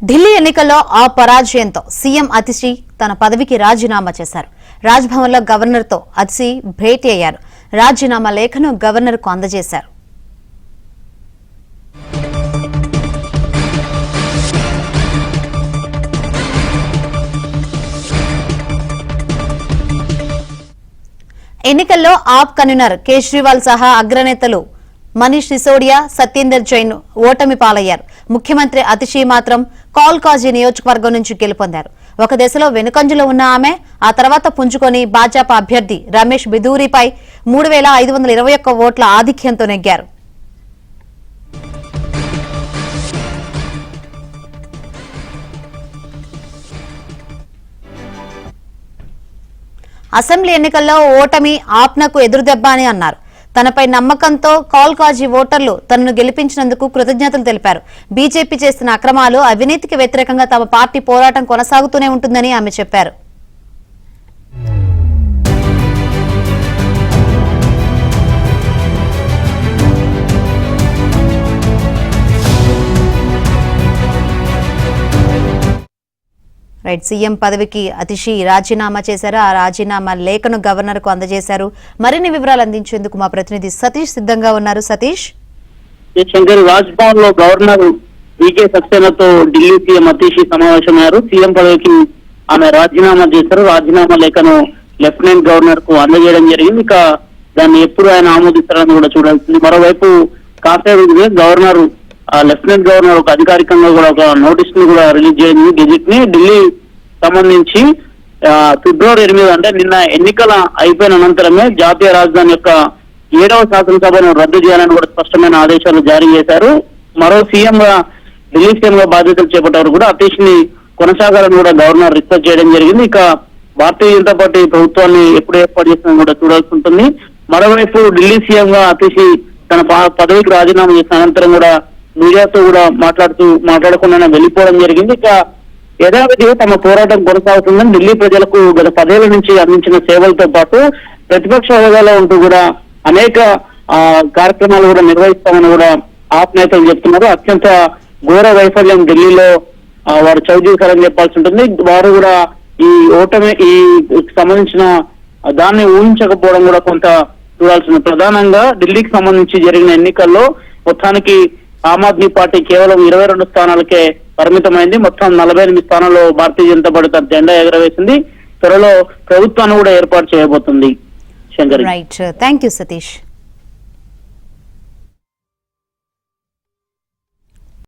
ఢిల్లీ ఎన్నికల్లో ఆ పరాజయంతో సీఎం అతిషి తన పదవికి రాజీనామా చేశారు. రాజ్భవన్లో గవర్నర్తో అతిషి భేటీ అయ్యారు. రాజీనామా లేఖను గవర్నర్కు అందజేశారు. ఎన్నికల్లో ఆప్ కన్వీనర్ కేజ్రీవాల్ సహా అగ్రనేతలు మనీష్ సిసోడియా, సత్యేందర్ జైన్ ఓటమి పాలయ్యారు. ముఖ్యమంత్రి అతిషి మాత్రం కాల్కాజీ నియోజకవర్గం నుంచి గెలుపొందారు. ఒక దశలో వెనుకంజలో ఉన్న ఆమె ఆ తర్వాత పుంజుకొని భాజపా అభ్యర్థి రమేష్ బిధూరిపై 3521 ఓట్ల ఆధిక్యంతో నెగ్గారు. అసెంబ్లీ ఎన్నికల్లో ఓటమి ఆప్నకు ఎదురుదెబ్బ అని అన్నారు. తనపై నమ్మకంతో కాల్కాజీ ఓటర్లు తనను గెలిపించినందుకు కృతజ్ఞతలు తెలిపారు. బీజేపీ చేస్తున్న అక్రమాలు, అవినీతికి వ్యతిరేకంగా తమ పార్టీ పోరాటం కొనసాగుతూనే ఉంటుందని ఆమె చెప్పారు. సీఎం పదవికి అతిషి రాజీనామా చేశారు. ఆ రాజీనామా లేఖను గవర్నర్ కు అందజేశారు. మరిన్ని వివరాలు అందించేందుకు మా ప్రతినిధి సతీష్ సిద్ధంగా ఉన్నారు. సతీష్, రాజ్భవన్ లో గవర్నర్ వికే సక్సేనాతో ఢిల్లీ సీఎం అతిషి సమావేశమయ్యారు. సీఎం పదవికి ఆమె రాజీనామా చేశారు. రాజీనామా లేఖను లెఫ్టినెంట్ గవర్నర్ కు అందజేయడం జరిగింది. ఇక దాన్ని ఎప్పుడు ఆయన ఆమోదిస్తారని కూడా చూడాల్సింది. మరోవైపు కాసేపు గవర్నర్ లెఫ్టినెంట్ గవర్నర్ ఒక అధికారికంగా కూడా ఒక నోటీస్ ని కూడా రిలీజ్ చేయింది. గెజిట్ ని ఢిల్లీ సంబంధించి ఫిబ్రవరి 8 అంటే నిన్న ఎన్నికల అయిపోయిన అనంతరమే జాతీయ రాజధాని యొక్క 7వ శాసనసభను రద్దు చేయాలని కూడా స్పష్టమైన ఆదేశాలు జారీ చేశారు. మరో సీఎం గా ఢిల్లీ సీఎం గా బాధ్యతలు చేపట్టారు కూడా అతీష్ని కొనసాగాలని కూడా గవర్నర్ రిక్వెస్ట్ చేయడం జరిగింది. ఇక భారతీయ జనతా పార్టీ ప్రభుత్వాన్ని ఎప్పుడు ఏర్పాటు చేసినా కూడా చూడాల్సి ఉంటుంది. మరోవైపు ఢిల్లీ సీఎం గా అతీషి తన పదవికి రాజీనామా చేసిన అనంతరం కూడా మీడియాతో కూడా మాట్లాడకుండా వెళ్ళిపోవడం జరిగింది. ఇక యథావిధిగా తమ పోరాటం కొనసాగుతుందని ఢిల్లీ ప్రజలకు గత 10 ఏళ్ల నుంచి అందించిన సేవలతో పాటు ప్రతిపక్ష హోదాలో ఉంటూ కూడా అనేక కార్యక్రమాలు కూడా నిర్వహిస్తామని కూడా ఆప్ నేతలు చెప్తున్నారు. అత్యంత ఘోర వైఫల్యం ఢిల్లీలో వారు చవిచూశారని చెప్పాల్సి ఉంటుంది. వారు కూడా ఈ ఓటమి ఈ సంబంధించిన దాన్ని ఊహించకపోవడం కూడా కొంత చూడాల్సింది. ప్రధానంగా ఢిల్లీకి సంబంధించి జరిగిన ఎన్నికల్లో మొత్తానికి ఆమ్ ఆద్మీ పార్టీ కేవలం 22 స్థానాలకే పరిమితమైంది. మొత్తం 48 స్థానాల్లో భారతీయ జనతా పార్టీ తన జెండా ఎగరవేసింది. త్వరలో ప్రభుత్వాన్ని కూడా ఏర్పాటు చేయబోతుంది. Shankar, thank you Satish.